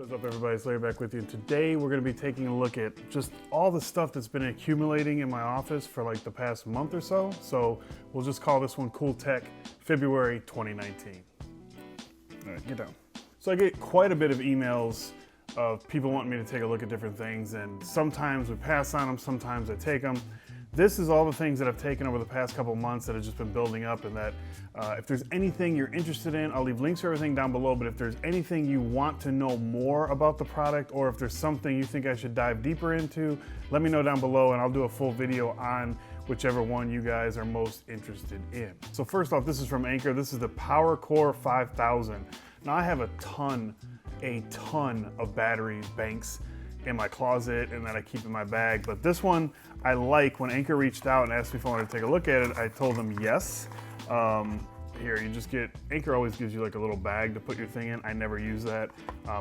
What's up, everybody? It's Larry back with you. Today we're going to be taking a look at just all the stuff that's been accumulating in my office for like the past month or so. So we'll just call this one Cool Tech February 2019. All right, get down. So I get quite a bit of emails of people wanting me to take a look at different things, and sometimes we pass on them, sometimes I take them. This is all the things that I've taken over the past couple months that have just been building up, and that if there's anything you're interested in, I'll leave links to everything down below, but if there's anything you want to know more about the product, or if there's something you think I should dive deeper into, let me know down below and I'll do a full video on whichever one you guys are most interested in. So first off, this is from Anker. This is the PowerCore 5000. Now I have a ton of battery banks in my closet and that I keep in my bag, but this one I like. When Anker reached out and asked me if I wanted to take a look at it, I told them yes. Here, you just get, Anker always gives you like a little bag to put your thing in. I never use that.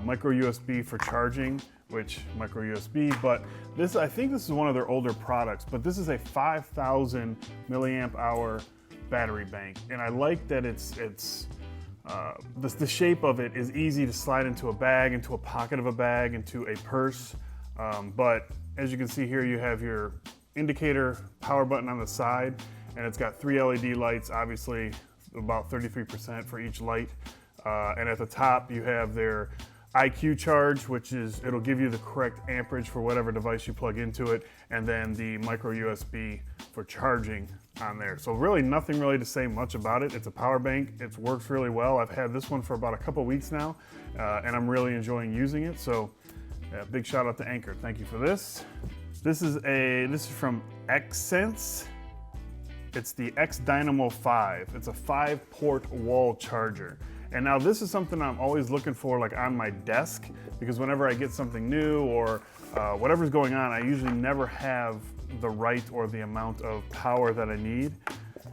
Micro USB for charging, which micro USB, but this, I think this is one of their older products, but this is a 5,000 milliamp hour battery bank. And I like that the shape of it is easy to slide into a bag, into a pocket of a bag, into a purse. But as you can see here, you have your indicator power button on the side, and it's got 3 LED lights, obviously about 33% for each light. And at the top, you have their IQ charge, which is, it'll give you the correct amperage for whatever device you plug into it, and then the micro USB for charging on there. So really nothing really to say much about it. It's a power bank. It works really well. I've had this one for about a couple weeks now, and I'm really enjoying using it. So big shout out to Anker. Thank you for this. This is from Xsense. It's the X Dynamo 5. It's a 5-port wall charger. And now this is something I'm always looking for, like on my desk, because whenever I get something new or whatever's going on, I usually never have the right or the amount of power that I need.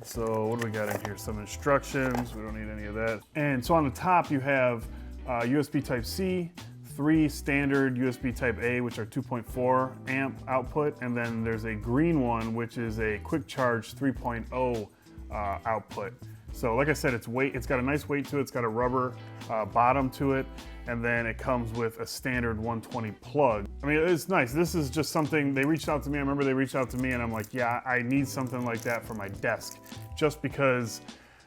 So what do we got in here? Some instructions. We don't need any of that. And so on the top you have USB Type-C, 3 standard USB Type-A, which are 2.4 amp output, and then there's a green one, which is a quick charge 3.0 output. So like I said, it's got a nice weight to it. It's got a rubber bottom to it, and then it comes with a standard 120 plug. I mean, it's nice. This is just something, they reached out to me. I remember they reached out to me and I'm like, yeah, I need something like that for my desk, just because,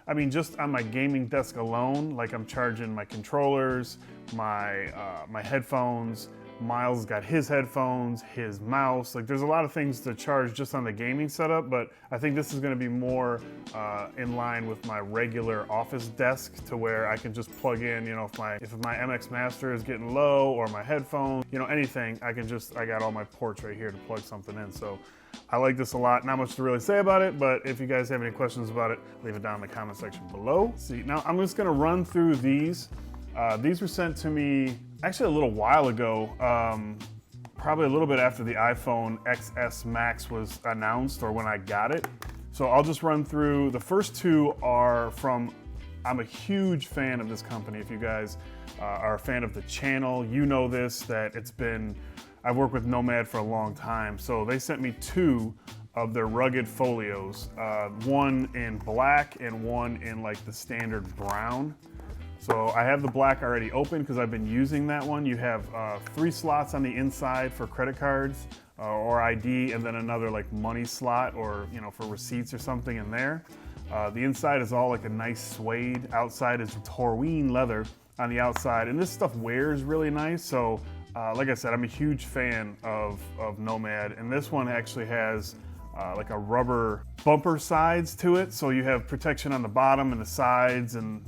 I mean, just on my gaming desk alone, like I'm charging my controllers, my headphones. Miles got his headphones, his mouse. Like, there's a lot of things to charge just on the gaming setup, but I think this is going to be more in line with my regular office desk, to where I can just plug in, you know, if my MX Master is getting low, or my headphone, you know, anything, I got all my ports right here to plug something in. So I like this a lot. Not much to really say about it, but if you guys have any questions about it, leave it down in the comment section below. See, now I'm just going to run through these. These were sent to me actually a little while ago, probably a little bit after the iPhone XS Max was announced, or when I got it. So I'll just run through. The first two are from, I'm a huge fan of this company. If you guys are a fan of the channel, you know this, that I've worked with Nomad for a long time. So they sent me 2 of their rugged folios, one in black and one in like the standard brown. So I have the black already open because I've been using that one. You have 3 slots on the inside for credit cards or ID, and then another like money slot, or, you know, for receipts or something in there. The inside is all like a nice suede. Outside is Torween leather on the outside, and this stuff wears really nice. So like I said, I'm a huge fan of Nomad, and this one actually has like a rubber bumper sides to it, so you have protection on the bottom and the sides, and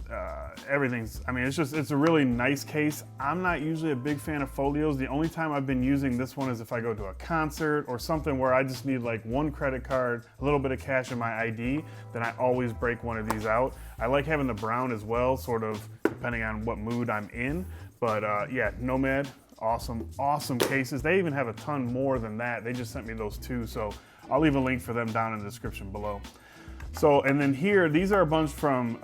everything's, I mean, it's a really nice case. I'm not usually a big fan of folios. The only time I've been using this one is if I go to a concert or something where I just need like one credit card, a little bit of cash, and my ID, then I always break one of these out. I like having the brown as well, sort of depending on what mood I'm in. But yeah, Nomad, awesome cases. They even have a ton more than that. They just sent me those 2, so I'll leave a link for them down in the description below. So, and then here, these are a bunch from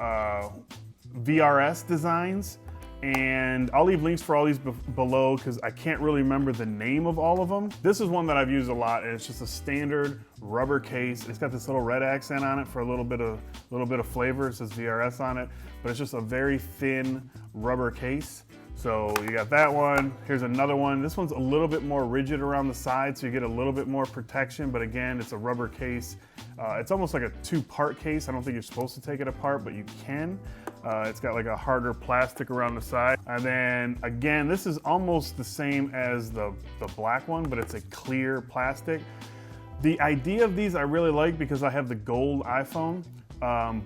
VRS Designs, and I'll leave links for all these below because I can't really remember the name of all of them. This is one that I've used a lot, and it's just a standard rubber case. It's got this little red accent on it for a little bit of flavor. It says VRS on it, but it's just a very thin rubber case. So you got that one. Here's another one. This one's a little bit more rigid around the side, so you get a little bit more protection, but again, it's a rubber case. It's almost like a two-part case. I don't think you're supposed to take it apart, but you can. It's got like a harder plastic around the side. And then again, this is almost the same as the black one, but it's a clear plastic. The idea of these I really like because I have the gold iPhone.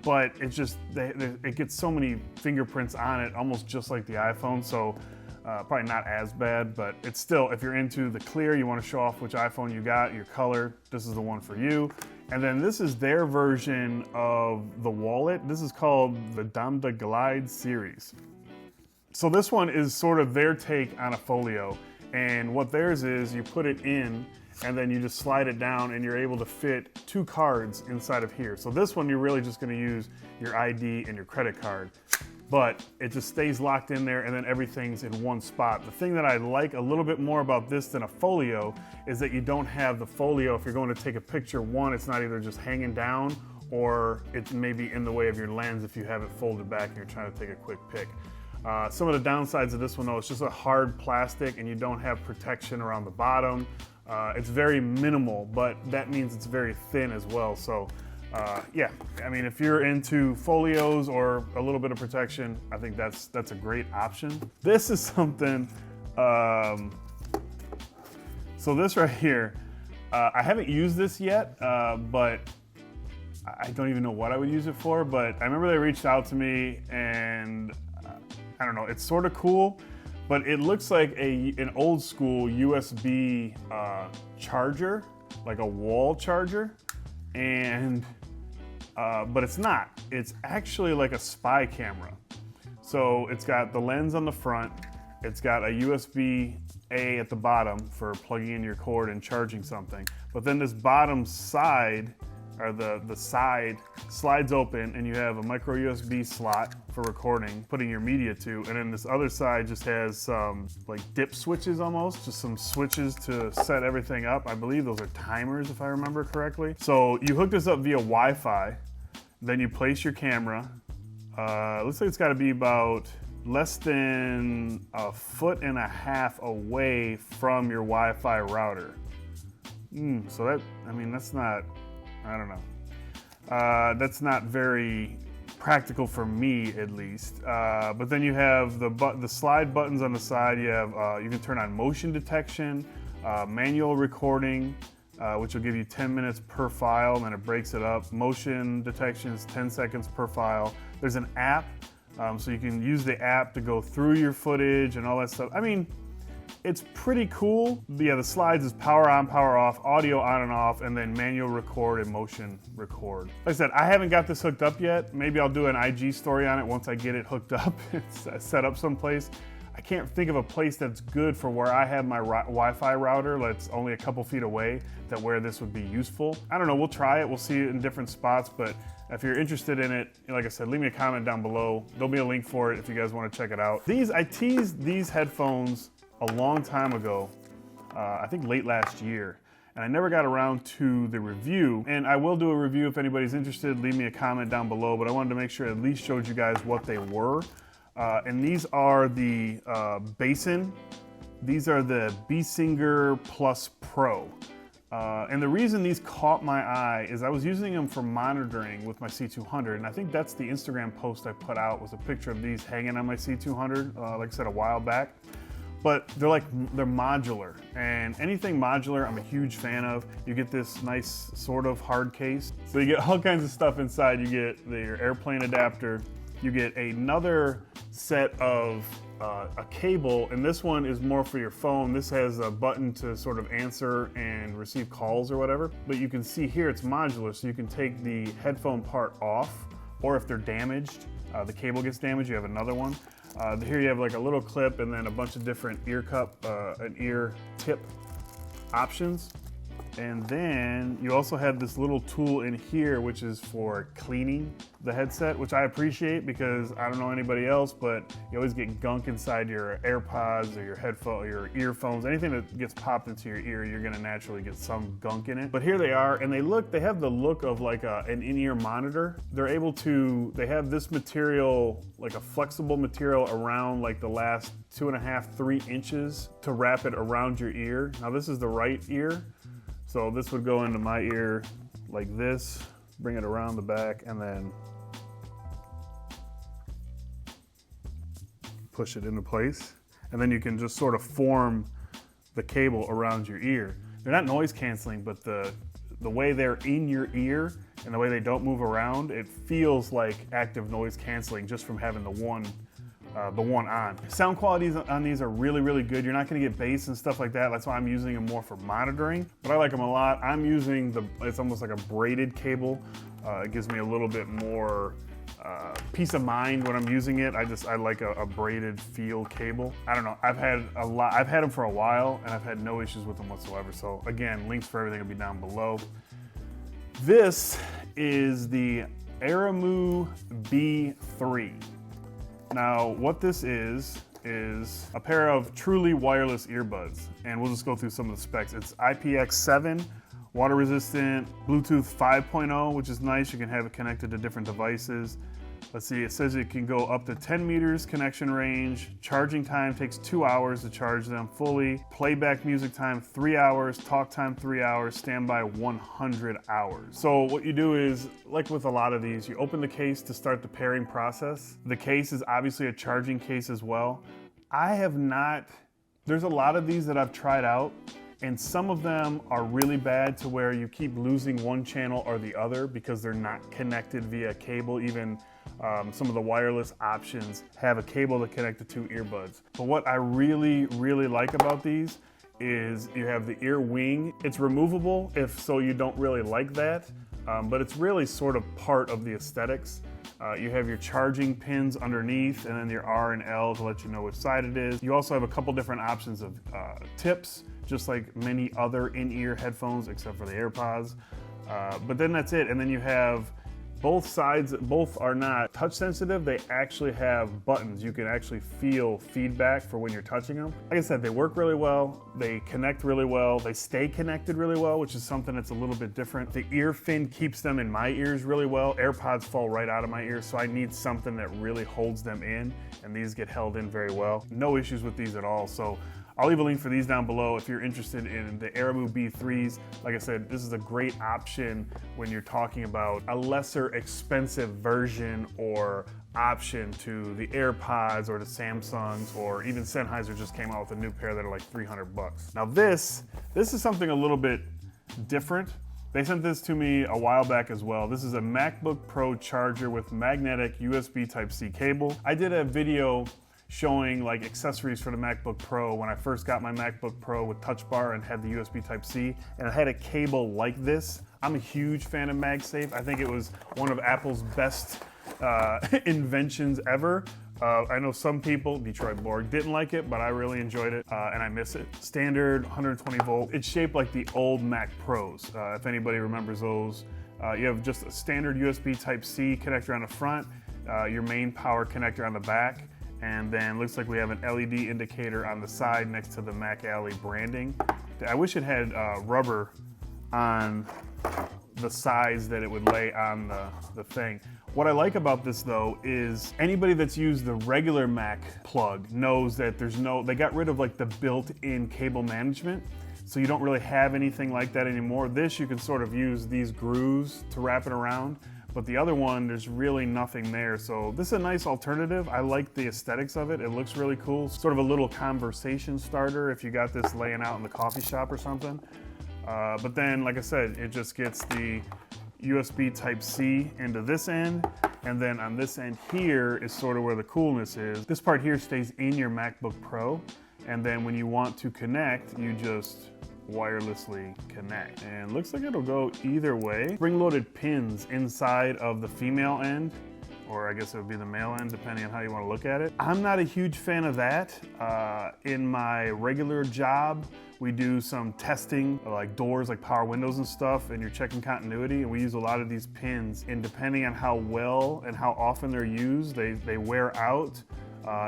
But it's just, it gets so many fingerprints on it, almost just like the iPhone, so probably not as bad, but it's still, if you're into the clear, you want to show off which iPhone you got, your color, this is the one for you. And then this is their version of the wallet. This is called the Damda Glide series. So this one is sort of their take on a folio, and what theirs is, you put it in, and then you just slide it down and you're able to fit 2 cards inside of here. So this one, you're really just gonna use your ID and your credit card, but it just stays locked in there and then everything's in one spot. The thing that I like a little bit more about this than a folio is that you don't have the folio. If you're going to take a picture, one, it's not either just hanging down or it's maybe in the way of your lens if you have it folded back and you're trying to take a quick pic. Some of the downsides of this one though, it's just a hard plastic and you don't have protection around the bottom. It's very minimal, but that means it's very thin as well. So yeah, I mean, if you're into folios or a little bit of protection, I think that's a great option. This is something, so this right here, I haven't used this yet, but I don't even know what I would use it for, but I remember they reached out to me and I don't know, it's sort of cool. But it looks like an old school USB charger, like a wall charger, and but it's not. It's actually like a spy camera. So it's got the lens on the front, it's got a USB-A at the bottom for plugging in your cord and charging something. But then this bottom side, or the side slides open and you have a micro USB slot for recording, putting your media to, and then this other side just has some like dip switches almost, just some switches to set everything up. I believe those are timers if I remember correctly. So you hook this up via Wi-Fi, then you place your camera. Looks like it's gotta be about less than 1.5 feet away from your Wi-Fi router. So that, I mean, that's not, I don't know. That's not very practical for me, at least. But then you have the slide buttons on the side. You have you can turn on motion detection, manual recording, which will give you 10 minutes per file, and then it breaks it up. Motion detection is 10 seconds per file. There's an app, so you can use the app to go through your footage and all that stuff. I mean, it's pretty cool. Yeah, the slides is power on, power off, audio on and off, and then manual record and motion record. Like I said, I haven't got this hooked up yet. Maybe I'll do an IG story on it once I get it hooked up and set up someplace. I can't think of a place that's good for where I have my Wi-Fi router that's only a couple feet away that where this would be useful. I don't know, we'll try it. We'll see it in different spots, but if you're interested in it, like I said, leave me a comment down below. There'll be a link for it if you guys want to check it out. I teased these headphones a long time ago, I think late last year, and I never got around to the review, and I will do a review if anybody's interested. Leave me a comment down below, but I wanted to make sure I at least showed you guys what they were. And these are the Basn. These are the Behringer Plus Pro. And the reason these caught my eye is I was using them for monitoring with my C200, and I think that's the Instagram post I put out was a picture of these hanging on my C200, like I said, a while back. But they're modular, and anything modular I'm a huge fan of. You get this nice sort of hard case. So you get all kinds of stuff inside. You get your airplane adapter, you get another set of a cable, and this one is more for your phone. This has a button to sort of answer and receive calls or whatever. But you can see here it's modular, so you can take the headphone part off, or if they're damaged, the cable gets damaged, you have another one. Here you have like a little clip and then a bunch of different ear cup and ear tip options. And then you also have this little tool in here, which is for cleaning the headset, which I appreciate because I don't know anybody else, but you always get gunk inside your AirPods or your headphone, or your earphones. Anything that gets popped into your ear, you're gonna naturally get some gunk in it. But here they are, and they have the look of like an in-ear monitor. They have this material, like a flexible material around like the last 2.5, 3 inches to wrap it around your ear. Now this is the right ear. So this would go into my ear like this, bring it around the back, and then push it into place. And then you can just sort of form the cable around your ear. They're not noise canceling, but the way they're in your ear and the way they don't move around, it feels like active noise canceling just from having the one on. Sound qualities on these are really, really good. You're not gonna get bass and stuff like that. That's why I'm using them more for monitoring, but I like them a lot. I'm using it's almost like a braided cable. It gives me a little bit more peace of mind when I'm using it. I like a braided feel cable. I don't know, I've had them for a while and I've had no issues with them whatsoever. So again, links for everything will be down below. This is the Aramu B3. Now, what this is a pair of truly wireless earbuds, and we'll just go through some of the specs. It's IPX7, water resistant, Bluetooth 5.0, which is nice. You can have it connected to different devices. Let's see, it says it can go up to 10 meters connection range. Charging time takes 2 hours to charge them fully. Playback music time, 3 hours. Talk time, 3 hours. Standby, 100 hours. So what you do is, like with a lot of these, you open the case to start the pairing process. The case is obviously a charging case as well. There's a lot of these that I've tried out, and some of them are really bad to where you keep losing one channel or the other because they're not connected via cable. Even some of the wireless options have a cable to connect the 2 earbuds. But what I really, really like about these is you have the ear wing. It's removable so you don't really like that, but it's really sort of part of the aesthetics. You have your charging pins underneath, and then your R and L to let you know which side it is. You also have a couple different options of tips, just like many other in-ear headphones except for the AirPods. But then that's it. And then you have both sides. Both are not touch sensitive. They actually have buttons. You can actually feel feedback for when you're touching them. Like I said, they work really well. They connect really well. They stay connected really well, which is something that's a little bit different. The ear fin keeps them in my ears really well. AirPods fall right out of my ears, so I need something that really holds them in, and these get held in very well. No issues with these at all. So I'll leave a link for these down below if you're interested in the Aramu B3s. Like I said, this is a great option when you're talking about a lesser expensive version or option to the AirPods or the Samsungs, or even Sennheiser just came out with a new pair that are like 300 bucks. Now this is something a little bit different. They sent this to me a while back as well. This is a MacBook Pro charger with magnetic USB Type-C cable. I did a video showing like accessories for the MacBook Pro when I first got my MacBook Pro with Touch Bar and had the USB Type-C, and it had a cable like this. I'm a huge fan of MagSafe. I think it was one of Apple's best inventions ever. I know some people, Detroit Borg, didn't like it, but I really enjoyed it, and I miss it. Standard 120 volt. It's shaped like the old Mac Pros, if anybody remembers those. You have just a standard USB Type-C connector on the front, your main power connector on the back, and then looks like we have an LED indicator on the side next to the Mac Alley branding. I wish it had rubber on the sides that it would lay on the thing. What I like about this though is anybody that's used the regular Mac plug knows that they got rid of like the built-in cable management, so you don't really have anything like that anymore. This, you can sort of use these grooves to wrap it around, but the other one, there's really nothing there. So this is a nice alternative. I like the aesthetics of it. It looks really cool. Sort of a little conversation starter if you got this laying out in the coffee shop or something. But then, like I said, it just gets the USB Type-C into this end, and then on this end here is sort of where the coolness is. This part here stays in your MacBook Pro, and then when you want to connect, you just wirelessly connect. And looks like it'll go either way. Spring-loaded pins inside of the female end, or I guess it would be the male end, depending on how you want to look at it. I'm not a huge fan of that. In my regular job, We do some testing, like doors, like power windows and stuff, and you're checking continuity, and we use a lot of these pins, and depending on how well and how often they're used, they wear out.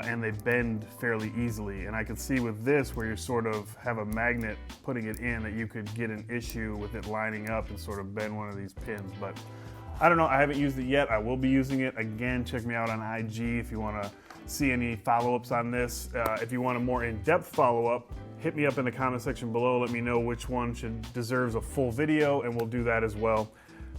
And they bend fairly easily. And I can see with this, where you sort of have a magnet putting it in, that you could get an issue with it lining up and sort of bend one of these pins. But I don't know, I haven't used it yet. I will be using it. Again, check me out on IG if you wanna see any follow-ups on this. If you want a more in-depth follow-up, hit me up in the comment section below. Let me know which one deserves a full video, and we'll do that as well.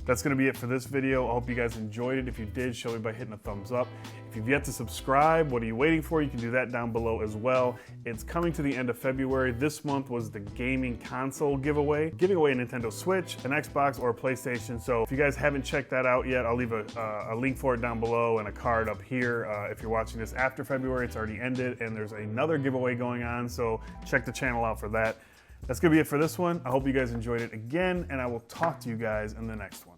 That's gonna be it for this video. I hope you guys enjoyed it. If you did, show me by hitting a thumbs up. If you've yet to subscribe, what are you waiting for? You can do that down below as well. It's coming to the end of February. This month was the gaming console giveaway, giving away a Nintendo Switch, an Xbox, or a PlayStation. So if you guys haven't checked that out yet, I'll leave a link for it down below and a card up here. If you're watching this after February, it's already ended, and there's another giveaway going on, so check the channel out for that. That's gonna be it for this one. I hope you guys enjoyed it again, and I will talk to you guys in the next one.